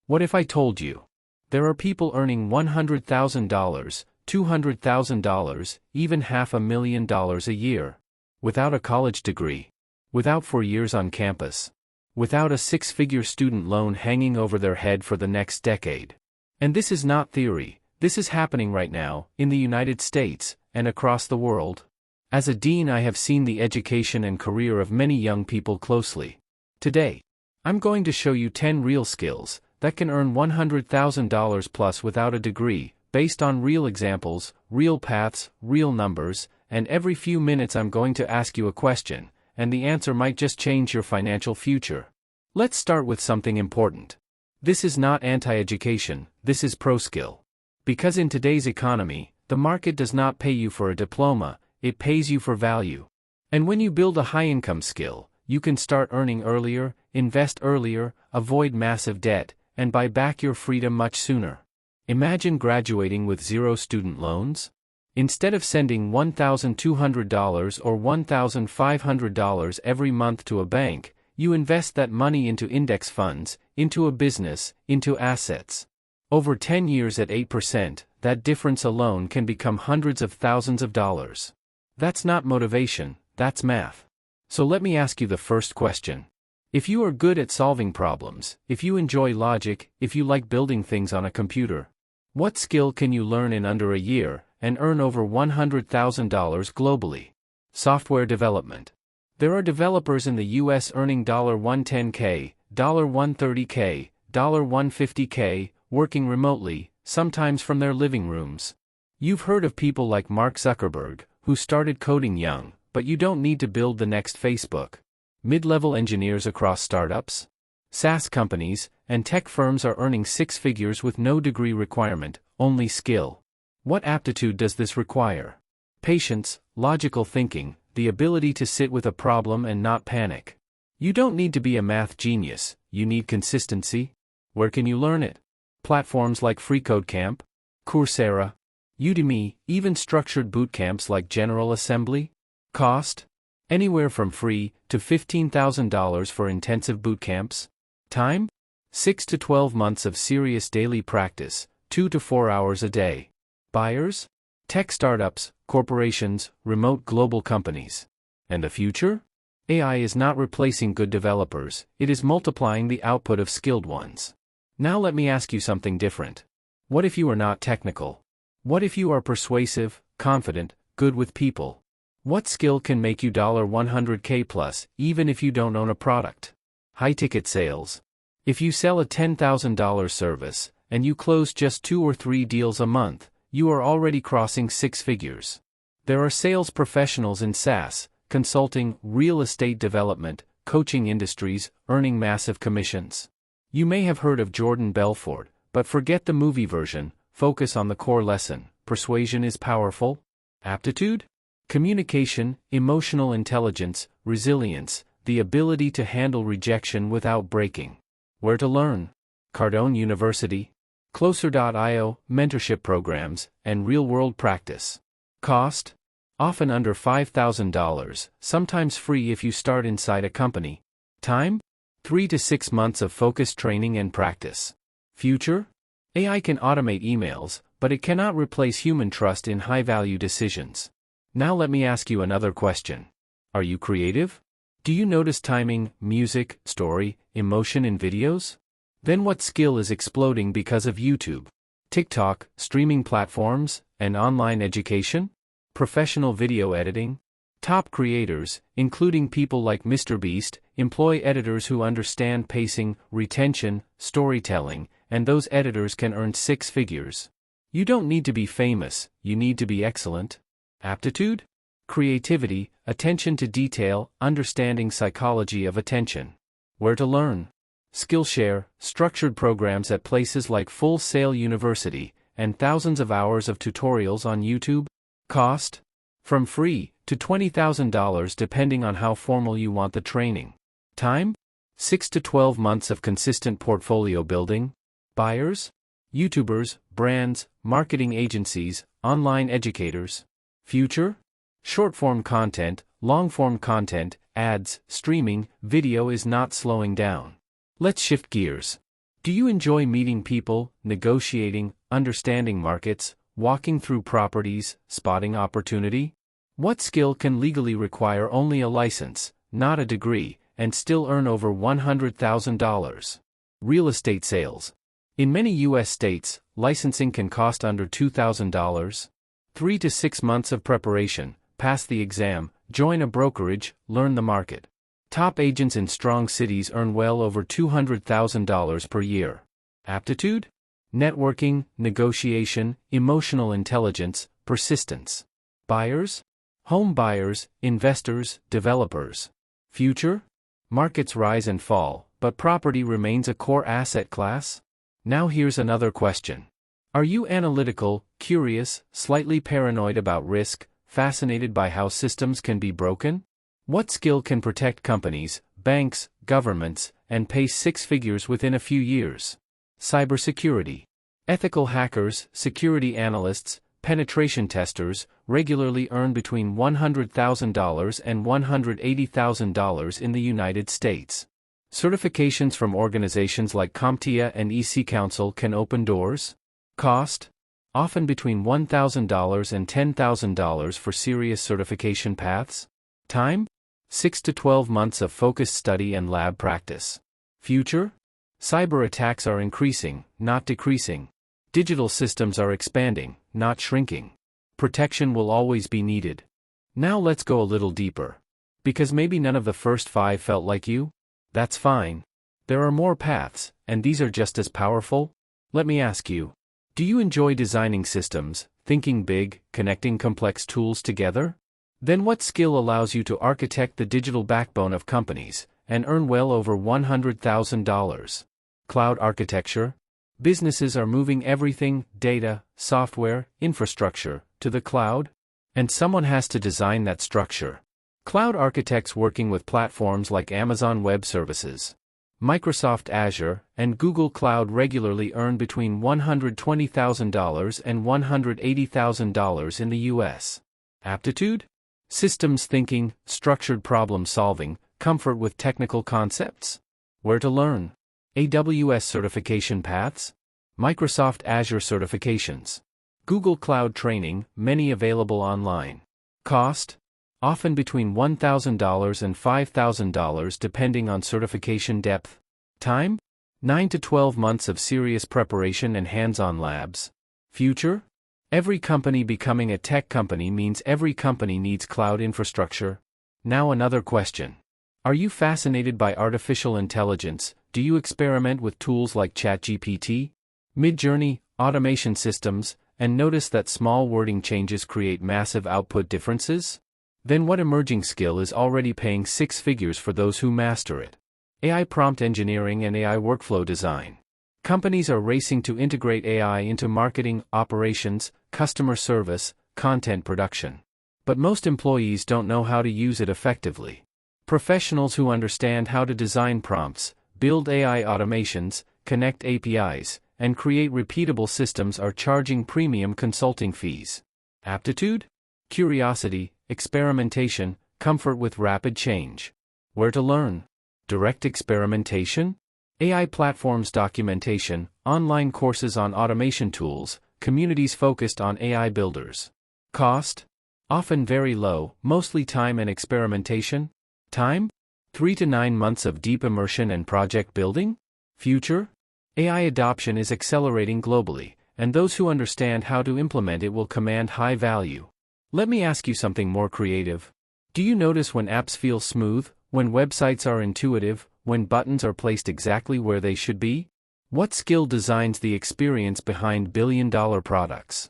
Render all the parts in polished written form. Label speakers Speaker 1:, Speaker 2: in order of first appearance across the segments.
Speaker 1: What if I told you? There are people earning $100,000, $200,000, even $500,000 a year. Without a college degree. Without 4 years on campus. Without a six-figure student loan hanging over their head for the next decade. And this is not theory, this is happening right now, in the United States, and across the world. As a dean, I have seen the education and career of many young people closely. Today, I'm going to show you 10 real skills that can earn $100,000 plus without a degree, based on real examples, real paths, real numbers, and every few minutes I'm going to ask you a question, and the answer might just change your financial future. Let's start with something important. This is not anti-education, this is pro-skill. Because in today's economy, the market does not pay you for a diploma, it pays you for value. And when you build a high-income skill, you can start earning earlier, invest earlier, avoid massive debt, and buy back your freedom much sooner. Imagine graduating with zero student loans. Instead of sending $1,200 or $1,500 every month to a bank, you invest that money into index funds, into a business, into assets. Over 10 years at 8%, that difference alone can become hundreds of thousands of dollars. That's not motivation, that's math. So let me ask you the first question. If you are good at solving problems, if you enjoy logic, if you like building things on a computer, what skill can you learn in under a year and earn over $100,000 globally? Software development. There are developers in the US earning $110K, $130K, $150K, working remotely, sometimes from their living rooms. You've heard of people like Mark Zuckerberg, who started coding young, but you don't need to build the next Facebook. Mid-level engineers across startups, SaaS companies, and tech firms are earning six figures with no degree requirement, only skill. What aptitude does this require? Patience, logical thinking, the ability to sit with a problem and not panic. You don't need to be a math genius, you need consistency. Where can you learn it? Platforms like FreeCodeCamp, Coursera, Udemy, even structured bootcamps like General Assembly. Cost? Anywhere from free to $15,000 for intensive bootcamps. Time? 6 to 12 months of serious daily practice, 2 to 4 hours a day. Buyers? Tech startups, corporations, remote global companies. And the future? AI is not replacing good developers, it is multiplying the output of skilled ones. Now let me ask you something different. What if you are not technical? What if you are persuasive, confident, good with people? What skill can make you $100K plus, even if you don't own a product? High-ticket sales. If you sell a $10,000 service, and you close just 2 or 3 deals a month, you are already crossing 6 figures. There are sales professionals in SaaS, consulting, real estate development, coaching industries, earning massive commissions. You may have heard of Jordan Belfort, but forget the movie version, focus on the core lesson. Persuasion is powerful. Aptitude? Communication, emotional intelligence, resilience, the ability to handle rejection without breaking. Where to learn? Cardone University, Closer.io, mentorship programs, and real-world practice. Cost? Often under $5,000, sometimes free if you start inside a company. Time? 3 to 6 months of focused training and practice. Future? AI can automate emails, but it cannot replace human trust in high-value decisions. Now let me ask you another question. Are you creative? Do you notice timing, music, story, emotion in videos? Then what skill is exploding because of YouTube, TikTok, streaming platforms, and online education? Professional video editing? Top creators, including people like MrBeast, employ editors who understand pacing, retention, storytelling, and those editors can earn 6 figures. You don't need to be famous, you need to be excellent. Aptitude? Creativity, attention to detail, understanding psychology of attention. Where to learn? Skillshare, structured programs at places like Full Sail University, and thousands of hours of tutorials on YouTube. Cost? From free to $20,000 depending on how formal you want the training. Time? 6 to 12 months of consistent portfolio building. Buyers? YouTubers, brands, marketing agencies, online educators. Future? Short-form content, long-form content, ads, streaming, video is not slowing down. Let's shift gears. Do you enjoy meeting people, negotiating, understanding markets, walking through properties, spotting opportunity? What skill can legally require only a license, not a degree, and still earn over $100,000? Real estate sales. In many U.S. states, licensing can cost under $2,000. 3 to 6 months of preparation, pass the exam, join a brokerage, learn the market. Top agents in strong cities earn well over $200,000 per year. Aptitude? Networking, negotiation, emotional intelligence, persistence. Buyers? Home buyers, investors, developers. Future? Markets rise and fall, but property remains a core asset class? Now here's another question. Are you analytical, curious, slightly paranoid about risk, fascinated by how systems can be broken? What skill can protect companies, banks, governments, and pay six figures within a few years? Cybersecurity. Ethical hackers, security analysts, penetration testers regularly earn between $100,000 and $180,000 in the United States. Certifications from organizations like CompTIA and EC Council can open doors. Cost? Often between $1,000 and $10,000 for serious certification paths. Time? 6 to 12 months of focused study and lab practice. Future? Cyber attacks are increasing, not decreasing. Digital systems are expanding, not shrinking. Protection will always be needed. Now let's go a little deeper. Because maybe none of the first 5 felt like you? That's fine. There are more paths, and these are just as powerful. Let me ask you. Do you enjoy designing systems, thinking big, connecting complex tools together? Then what skill allows you to architect the digital backbone of companies, and earn well over $100,000? Cloud architecture. Businesses are moving everything, data, software, infrastructure, to the cloud, and someone has to design that structure. Cloud architects working with platforms like Amazon Web Services, Microsoft Azure, and Google Cloud regularly earn between $120,000 and $180,000 in the U.S. Aptitude? Systems thinking, structured problem solving, comfort with technical concepts. Where to learn? AWS certification paths, Microsoft Azure certifications, Google Cloud training, many available online. Cost? Often between $1,000 and $5,000 depending on certification depth. Time? 9 to 12 months of serious preparation and hands-on labs. Future? Every company becoming a tech company means every company needs cloud infrastructure. Now another question. Are you fascinated by artificial intelligence? Do you experiment with tools like ChatGPT, Midjourney, automation systems, and notice that small wording changes create massive output differences? Then what emerging skill is already paying six figures for those who master it? AI prompt engineering and AI workflow design. Companies are racing to integrate AI into marketing, operations, customer service, content production. But most employees don't know how to use it effectively. Professionals who understand how to design prompts, build AI automations, connect APIs, and create repeatable systems are charging premium consulting fees. Aptitude? Curiosity, experimentation, comfort with rapid change. Where to learn? Direct experimentation? AI platforms documentation, online courses on automation tools, communities focused on AI builders. Cost? Often very low, mostly time and experimentation. Time? 3 to 9 months of deep immersion and project building? Future? AI adoption is accelerating globally, and those who understand how to implement it will command high value. Let me ask you something more creative. Do you notice when apps feel smooth, when websites are intuitive, when buttons are placed exactly where they should be? What skill designs the experience behind billion-dollar products?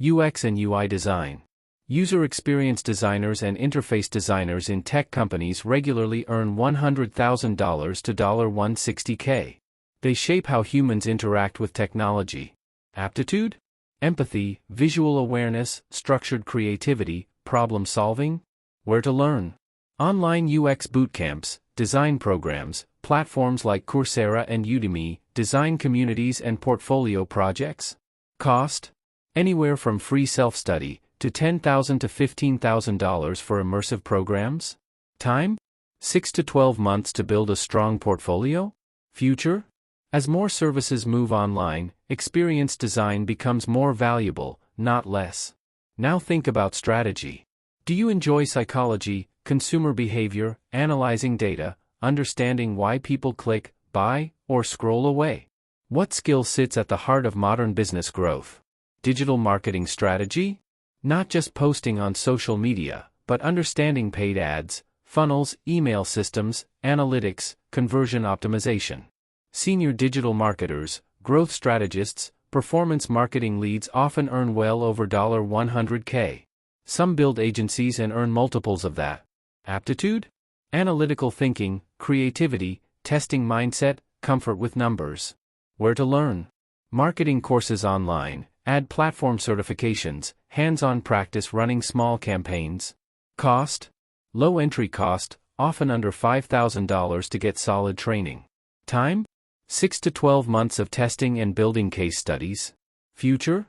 Speaker 1: UX and UI design. User experience designers and interface designers in tech companies regularly earn $100,000 to $160K. They shape how humans interact with technology. Aptitude? Empathy, visual awareness, structured creativity, problem solving. Where to learn? Online UX bootcamps, design programs, platforms like Coursera and Udemy, design communities and portfolio projects. Cost? Anywhere from free self-study to $10,000 to $15,000 for immersive programs. Time? 6 to 12 months to build a strong portfolio. Future? As more services move online, experience design becomes more valuable, not less. Now think about strategy. Do you enjoy psychology, consumer behavior, analyzing data, understanding why people click, buy, or scroll away? What skill sits at the heart of modern business growth? Digital marketing strategy? Not just posting on social media, but understanding paid ads, funnels, email systems, analytics, conversion optimization. Senior digital marketers, growth strategists, performance marketing leads often earn well over $100K. Some build agencies and earn multiples of that. Aptitude? Analytical thinking, creativity, testing mindset, comfort with numbers. Where to learn? Marketing courses online, ad platform certifications, hands-on practice running small campaigns. Cost? Low entry cost, often under $5,000 to get solid training. Time? 6 to 12 months of testing and building case studies. Future?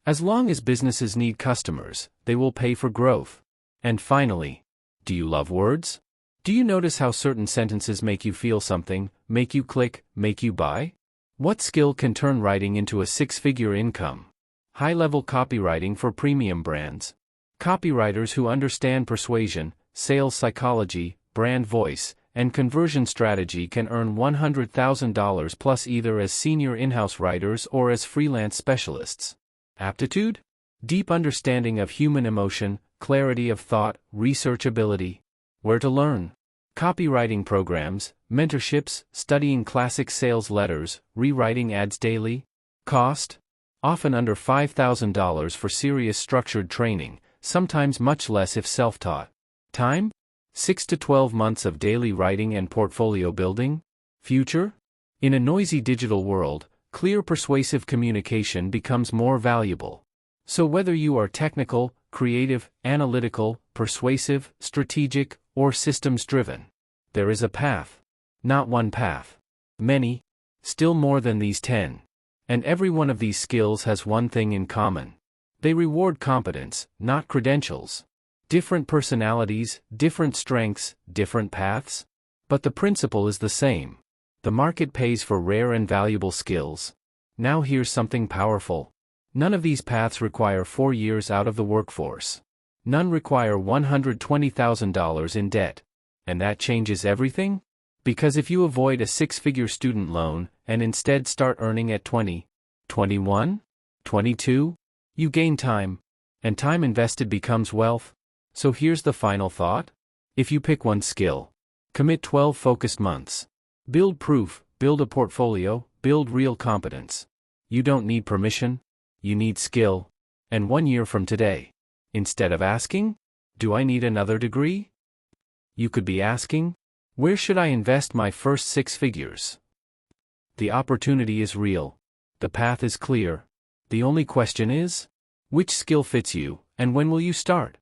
Speaker 1: As long as businesses need customers, they will pay for growth. And finally, do you love words? Do you notice how certain sentences make you feel something, make you click, make you buy? What skill can turn writing into a six-figure income? High-level copywriting for premium brands. Copywriters who understand persuasion, sales psychology, brand voice, and conversion strategy can earn $100,000 plus either as senior in-house writers or as freelance specialists. Aptitude? Deep understanding of human emotion, clarity of thought, researchability. Where to learn? Copywriting programs, mentorships, studying classic sales letters, rewriting ads daily. Cost? Often under $5,000 for serious structured training, sometimes much less if self-taught. Time? 6 to 12 months of daily writing and portfolio building. Future? In a noisy digital world, clear persuasive communication becomes more valuable. So whether you are technical, creative, analytical, persuasive, strategic, or systems-driven, there is a path. Not one path. Many. Still more than these 10. And every one of these skills has one thing in common. They reward competence, not credentials. Different personalities, different strengths, different paths. But the principle is the same. The market pays for rare and valuable skills. Now here's something powerful. None of these paths require 4 years out of the workforce. None require $120,000 in debt. And that changes everything? Because if you avoid a six-figure student loan, and instead start earning at 20, 21, 22, you gain time. And time invested becomes wealth. So here's the final thought. If you pick one skill, commit 12 focused months. Build proof, build a portfolio, build real competence. You don't need permission. You need skill. And 1 year from today, instead of asking, do I need another degree? You could be asking, where should I invest my first 6 figures? The opportunity is real. The path is clear. The only question is, which skill fits you, and when will you start?